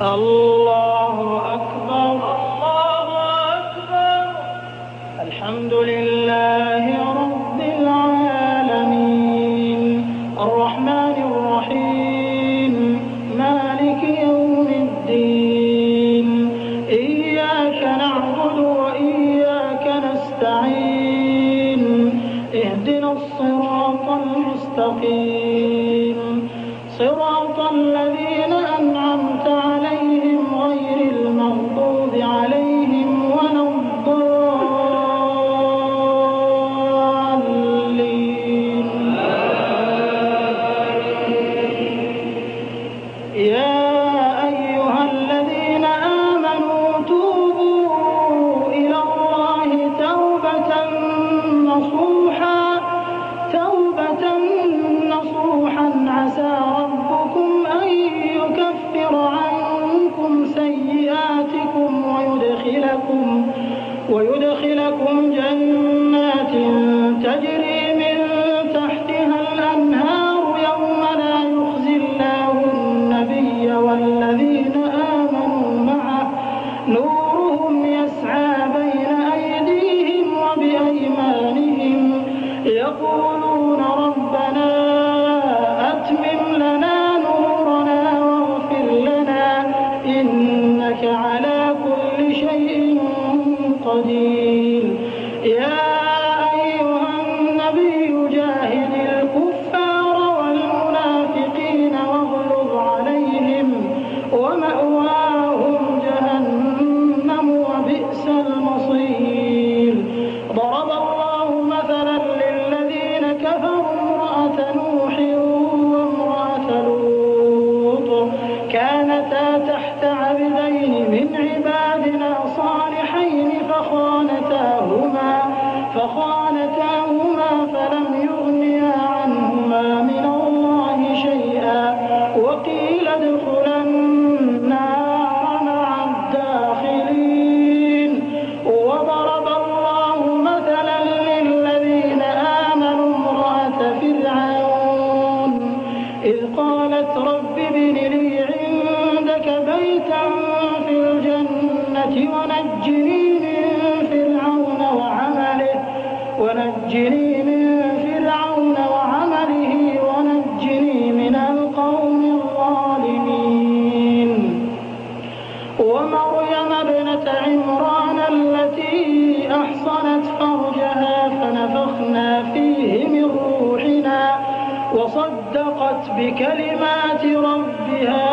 الله أكبر الله أكبر. الحمد لله رب العالمين الرحمن الرحيم مالك يوم الدين إياك نعبد وإياك نستعين اهدنا الصراط المستقيم صراط الذين أنعمت عليهم غير المغضوب عليهم ولا الضالين. يا أيها الذين آمنوا توبوا إلى الله توبة نصوحا عسى ربكم أن يكفر عنكم سيئاتكم ويدخلكم جنات تجري من تحتها الأنهار يوم لا يخزي الله النبي والذين آمنوا معه نورهم يسعى بين أيديهم وبأيمانهم يقولون ربنا أتمم لنا نورنا واغفر لنا إنك على كل شيء قدير. يا أيها النبي جاهد الكفار والمنافقين واغلظ عليهم ومأواهم جهنم وبئس المصير. ضرب الله مثلا للذين كفروا امرأة نوح وامرأة لوط كانتا تحت عبدين من عبادنا صالحين فخانتاهما فلم يغنيا عنهما من الله شيئا وقيل ادخلا النار مع الداخلين. وضرب الله مثلا للذين آمنوا امرأة فرعون إذ قالت رب ابن لي عندك بيتا في الجنة ونجني من فرعون وعمله ونجني من القوم الظالمين. ومريم ابنة عمران التي أحصنت فرجها فنفخنا فيه من روحنا وصدقت بكلمات ربها